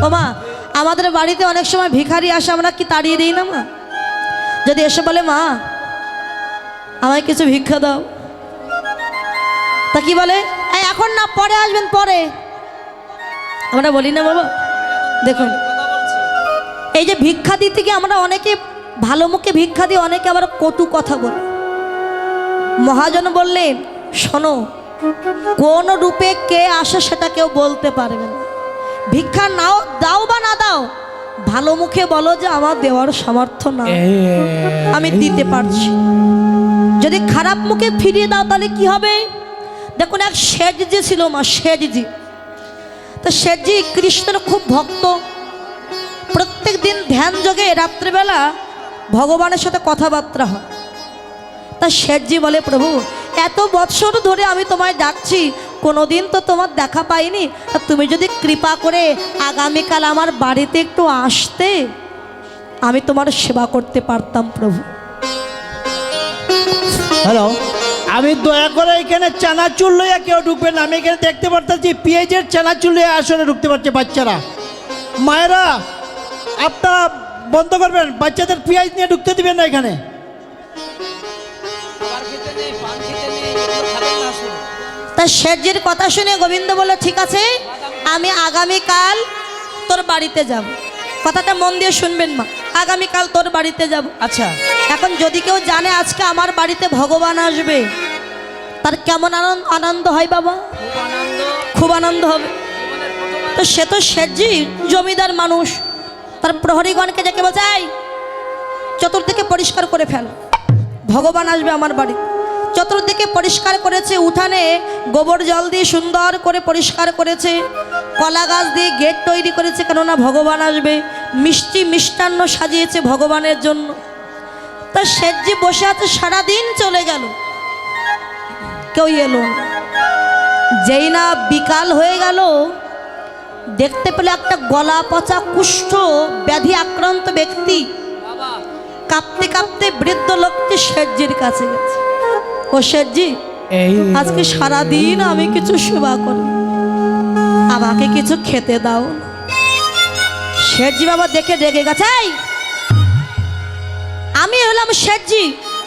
ও মা, আমাদের বাড়িতে অনেক সময় ভিখারি আসে, আমরা কি তাড়িয়ে দিই না মা? যদি এসে বলে মা আমায় কিছু ভিক্ষা দাও, তা কি বলে, এখন না, পরে আসবেন পরে। আমরা বলি না বাবা? দেখুন, এই যে ভিক্ষা দিতে গিয়ে আমরা অনেকে ভালো মুখে ভিক্ষা দিই, অনেকে আবার কটু কথা বলে। মহাজন বললেন, শোনো, কোন রূপে কে আসে সেটা কেউ বলতে পারবে না। ভিক্ষা নাও, দাও বা না দাও, ভালো মুখে বলো যে আমার দেওয়ার সামর্থ্য না, আমি দিতে পারছি। যদি খারাপ মুখে ফিরিয়ে দাও তাহলে কি হবে? দেখুন, এক শেঠজি ছিল মা, শেঠজি। তো শেঠজি কৃষ্ণের খুব ভক্ত, প্রত্যেক দিন ধ্যান যোগে রাত্রিবেলা ভগবানের সাথে কথাবার্তা হয়। তা শেঠজি বলে, প্রভু এত বৎসর ধরে আমি তোমায় ডাকছি, কোনোদিন তো তোমার দেখা পাইনি, তা তুমি যদি কৃপা করে আগামীকাল আমার বাড়িতে একটু আসতে, আমি তোমার সেবা করতে পারতাম প্রভু। হ্যালো, আমি দয়া করে এখানে চানাচুর লইয়া কেউ ঢুকবেন না। আমি এখানে দেখতে পারতেছি পেঁয়াজের চানাচুর লইয়া আসলে ঢুকতে পারছে বাচ্চারা। মায়েরা আপনারা বন্ধ করবেন, বাচ্চাদের পেঁয়াজ নিয়ে ঢুকতে দিবেন না এখানে। তা শেঠজির কথা শুনে গোবিন্দ বলল, ঠিক আছে, আমি আগামীকাল তোর বাড়িতে যাব। কথাটা মন দিয়ে শুনবেন মা, আগামীকাল তোর বাড়িতে যাব। আচ্ছা, এখন যদি কেউ জানে আজকে আমার বাড়িতে ভগবান আসবে, তার কেমন আনন্দ হয় বাবা? খুব আনন্দ হবে। তো সে তো শেঠজি জমিদার মানুষ, তার প্রহরীগণকে ডেকে বলছে, এই চতুর্দিকে পরিষ্কার করে ফেল, ভগবান আসবে আমার বাড়ি। চতুর্দিকে পরিষ্কার করেছে, উঠানে গোবর জল দিয়ে সুন্দর করে পরিষ্কার করেছে, কলা গাছ দিয়ে গেট তৈরি করেছে, কেননা ভগবান আসবে। মিষ্টি মিষ্টান্ন সাজিয়েছে ভগবানের জন্য। তা শেঠজি বসে আছে, সারাদিন চলে গেল, কেউ এলো না। যেই না বিকাল হয়ে গেল, দেখতে পেলে একটা গলা পচা কুষ্ঠ ব্যাধি আক্রান্ত ব্যক্তি কাঁপতে কাঁপতে বৃদ্ধ লোকটি শেঠজির কাছে গেছে। ও শেঠজি, আজকে সারাদিন আমি কিছু সেবা করি, আমাকে কিছু খেতে দাও। শেঠজি বাবা দেখে রেগে গেছে, আমি হলাম শেঠজি,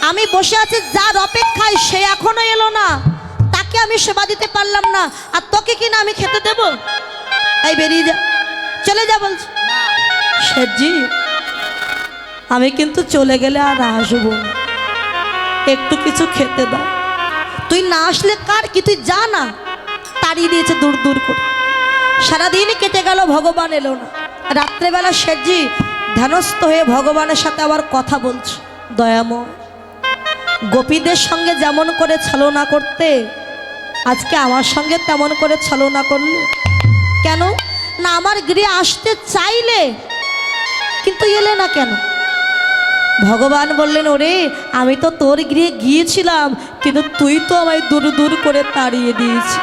আমি বসে আছি যার অপেক্ষায়, সে এখনো এলো না, তাকে আমি সেবা দিতে পারলাম না, আর তোকে কি না আমি খেতে দেব? এই বেরিয়ে যা, চলে যা বলছি। শেঠজি, আমি কিন্তু চলে গেলে আর আসবো না, একটু কিছু খেতে দাও। তুই না আসলে কার কি, তুই যা না। তাড়িয়ে দিয়েছে দূর দূর করে। সারাদিন কেটে গেল, ভগবান এলো না। রাত্রেবেলা শেঠজি ধ্যানস্থ হয়ে ভগবানের সাথে আবার কথা বলছে, দয়াময়, গোপীদের সঙ্গে যেমন করে ছলনা করতে, আজকে আমার সঙ্গে তেমন করে ছলনা করলে কেন? না আমার গৃহে আসতে চাইলে, কিন্তু এলে না কেন? ভগবান বললেন, ওরে আমি তো তোর গৃহে গিয়েছিলাম, কিন্তু তুই তো আমায় দূর দূর করে তাড়িয়ে দিয়েছিস।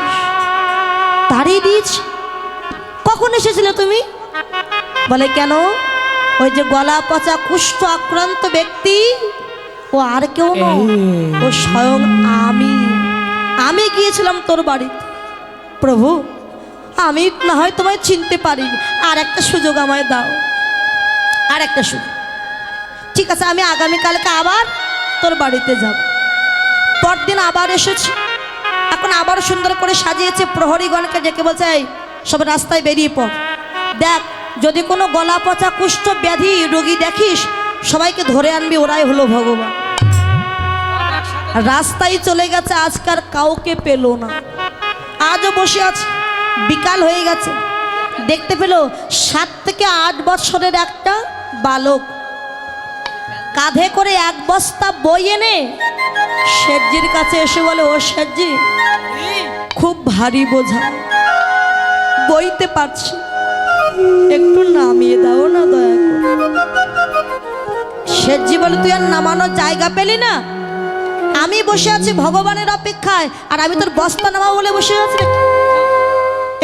তাড়িয়ে দিয়েছি? কখন এসেছিলে তুমি? বলে, কেন? ওই যে গলা পচা কুষ্ঠ আক্রান্ত ব্যক্তি, ও আর কেউ নয়, ও স্বয়ং আমি গিয়েছিলাম তোর বাড়িতে। প্রভু, আমি না হয় তোমায় চিনতে পারিনি, আর একটা সুযোগ আমায় দাও, আর একটা সুযোগ। ঠিক আছে, আমি আগামীকালকে আবার তোর বাড়িতে যাব। পরদিন আবার এসেছি, এখন আবার সুন্দর করে সাজিয়েছে, প্রহরীগণকে ডেকে বলছে, এই সব রাস্তায় বেরিয়ে পড়, দেখ যদি কোনো গলা পচা কুষ্ঠ ব্যাধি রোগী দেখিস, সবাইকে ধরে আনবি, ওরাই হলো ভগবান। রাস্তায় চলে গেছে, আজকাল কাউকে পেল না। আজও বসে আছে, বিকাল হয়ে গেছে, দেখতে পেল 7 থেকে 8 বছরের একটা বালক কাঁধে করে 1 বস্তা বই এনে শেঠজির কাছে এসে বলে, ও শেঠজি, খুব ভারী বোঝা, বইতে পারছি, একটু নামিয়ে দাও না দয়া করে। শেঠজি বলে, তুই আর নামানোর জায়গা পেলি না? আমি বসে আছি ভগবানের অপেক্ষায়, আর আমি তোর বস্তা নামাবো বলে বসে আছি,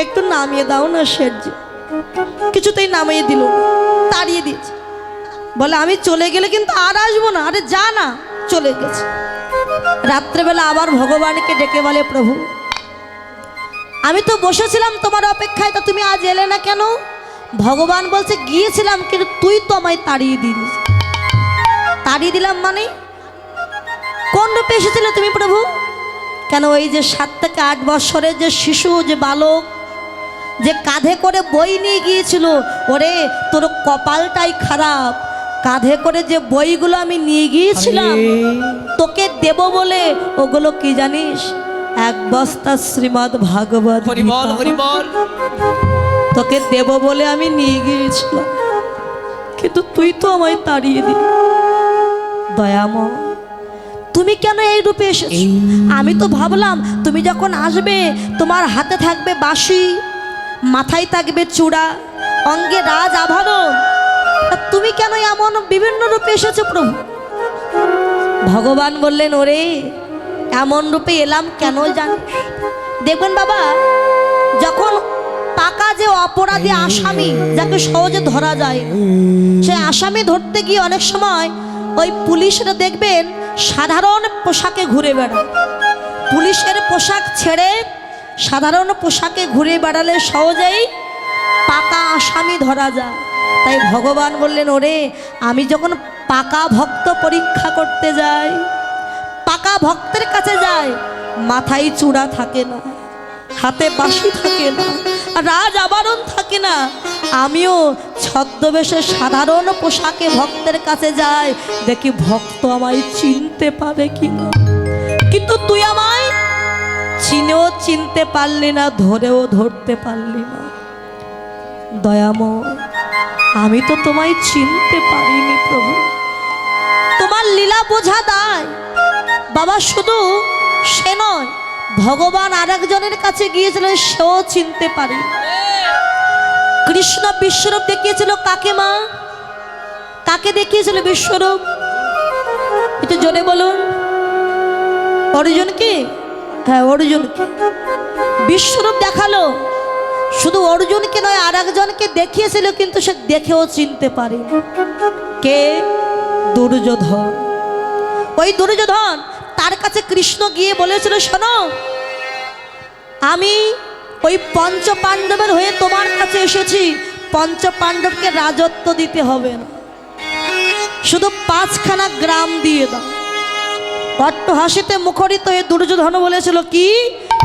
একটু নামিয়ে দাও না শেঠজি। কিছুতেই নামিয়ে দিল, তাড়িয়ে দিয়েছে। বলে, আমি চলে গেলে কিন্তু আর আসবো না। আরে যা না, চলে গেছে। রাত্রেবেলা আবার ভগবানকে ডেকে বলে, প্রভু আমি তো বসেছিলাম তোমার অপেক্ষায়, তা তুমি আজ এলে না কেন? ভগবান বলছে গিয়েছিলাম, কিন্তু তুই তো আমায় তাড়িয়ে দিলি। তাড়িয়ে দিলাম মানে কোন রূপে এসেছিলে তুমি প্রভু? কেন ওই যে 7 থেকে 8 বছরের যে শিশু, যে বালক, যে কাঁধে করে বই নিয়ে গিয়েছিল, ওরে তোর কপালটাই খারাপ। কাঁধে করে যে বইগুলো আমি নিয়ে গিয়েছিলাম তোকে দেব বলে, ওগুলো কি জানিস? 1 বস্তা শ্রীমদ্ ভাগবত গীতা। তোকে দেব বলে আমি নিয়ে গিয়েছিলাম, কিন্তু তুই তো আমায় তাড়িয়ে দিলি। দয়াময়, তুমি কেন এই রূপে এসেছো? আমি তো ভাবলাম তুমি যখন আসবে তোমার হাতে থাকবে বাঁশি, মাথায় থাকবে চূড়া, অঙ্গে রাজ আভরণ। তা তুমি কেন এমন বিভিন্ন রূপে এসেছো প্রভু? ভগবান বললেন, ওরে এমন রূপে এলাম কেন জানিস? দেখবেন বাবা, যখন পাকা যে অপরাধী আসামি, যাকে সহজে ধরা যায় না, সে আসামি ধরতে গিয়ে অনেক সময় ওই পুলিশরা দেখবেন সাধারণ পোশাকে ঘুরে বেড়ায়। পুলিশের পোশাক ছেড়ে সাধারণ পোশাকে ঘুরে বেড়ালে সহজেই পাকা আসামি ধরা যায়। তাই ভগবান বললেন, ওরে আমি যখন পাকা ভক্ত পরীক্ষা করতে যাই, পাকা ভক্তের কাছে যাই, মাথায় চূড়া থাকে না, হাতে বাঁশি থাকে না, রাজ আবরণ থাকে না, আমিও ছদ্মবেশে সাধারণ পোশাকে ভক্তের কাছে যাই, দেখি ভক্ত আমায় চিনতে পারে কিনা। কিন্তু তুই আমায় চিনেও চিনতে পারলি না, ধরেও ধরতে পারলি না। দয়াময়, আমি তো তোমায় চিনতে পারিনি প্রভু, তোমার লীলা বোঝা দায়। বাবা শুধু সে নয়, ভগবান আরেকজনের কাছে গিয়েছিলেন, সেও চিনতে পারি। কৃষ্ণ বিশ্বরূপ দেখিয়েছিল কাকে মা? কাকে দেখিয়েছিল বিশ্বরূপ? একটু জোরে বলুন। অর্জুনকে? হ্যাঁ, অর্জুনকে বিশ্বরূপ দেখালো। শুধু অর্জুনকে নয়, আরেকজনকে দেখিয়েছিল, কিন্তু সে দেখেও চিনতে পারে। কে? দুর্যোধন। ওই দুর্যোধন, তার কাছে কৃষ্ণ গিয়ে বলেছিল, শোনো আমি ওই পঞ্চ পাণ্ডবের হয়ে তোমার কাছে এসেছি, পঞ্চ পাণ্ডবকে রাজত্ব দিতে হবে না, শুধু 5খানা গ্রাম দিয়ে দাও। অট্টহাসিতে মুখরিত হয়ে দুর্যোধন বলেছিল, কি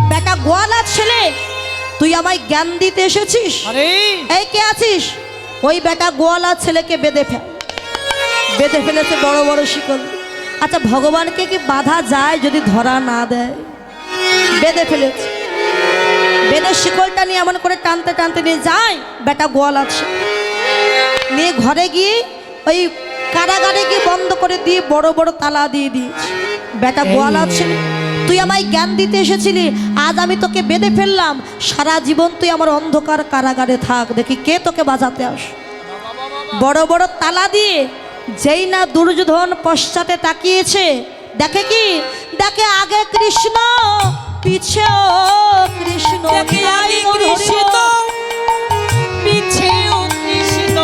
বেটা গোয়ালা ছেলে, তুই আমায় জ্ঞান দিতে এসেছিস? এই কে আছিস? ওই বেটা গোয়ালা ছেলেকে বেঁধে ফেল। বেঁধে ফেলেছে বড় বড় শিকল। আচ্ছা, ভগবানকে কি বাধা যায় যদি ধরা না দেয়? বেঁধে ফেলেছে, বেঁধে শিকলটা নিয়ে এমন করে টানতে টানতে নিয়ে যায়, বেটা গোয়াল আছে নিয়ে ঘরে গিয়ে ওই কারাগারে গিয়ে বন্ধ করে দিয়ে বড় বড় তালা দিয়ে দিয়েছে। বেটা গোয়াল আছে, তুই আমায় জ্ঞান দিতে এসেছিলি, আজ আমি তোকে বেঁধে ফেললাম, সারা জীবন তুই আমার অন্ধকার কারাগারে থাক, দেখি কে তোকে বাঁচাতে আস। বড় বড় তালা দিয়ে যেই না দুর্যোধন পশ্চাতে তাকিয়েছে, দেখে কি? দেখে আগে কৃষ্ণ, পিছেও কৃষ্ণ, পিছেও কৃষ্ণ,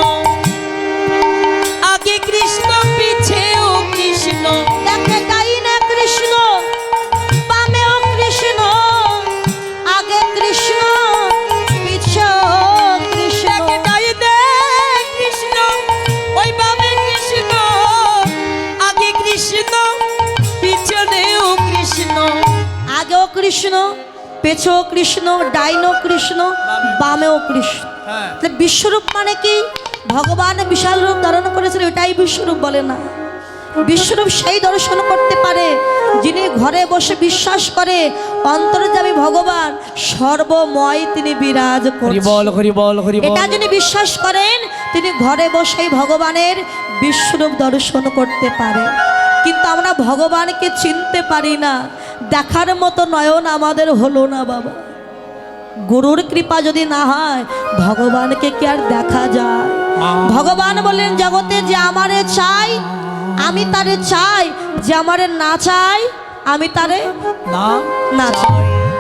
আগে কৃষ্ণ পিছেও কৃষ্ণ। দেখে ডাইনে কৃষ্ণ, বামেও কৃষ্ণ, আগে কৃষ্ণ, পিছেও কৃষ্ণ। দেখে ডাইনে কৃষ্ণ, ওই বামে কৃষ্ণ, আগে কৃষ্ণ পিছনেও কৃষ্ণ। আগেও কৃষ্ণ, পেছেও কৃষ্ণ, ডাইনও কৃষ্ণ, বামেও কৃষ্ণ। তাহলে বিশ্বরূপ মানে কি? ভগবান বিশাল রূপ ধারণ করেছিল, এটাই বিশ্বরূপ বলে না। বিশ্বরূপ সেই দর্শন করতে পারে যিনি ঘরে বসে বিশ্বাস করে অন্তর্যামী ভগবান সর্বময় তিনি বিরাজ করেন। এটা যিনি বিশ্বাস করেন, তিনি ঘরে বসেই ভগবানের বিশ্বরূপ দর্শন করতে পারে। কিন্তু আমরা ভগবানকে চিনতে পারি না, দেখার মতো নয়ন আমাদের হলো না বাবা। গুরুর কৃপা যদি না হয় ভগবানকে কি আর দেখা যায়? ভগবান বললেন, জগতে যে আমারে চাই আমি তারে চাই, যে আমারে না চাই আমি তারে না চাই।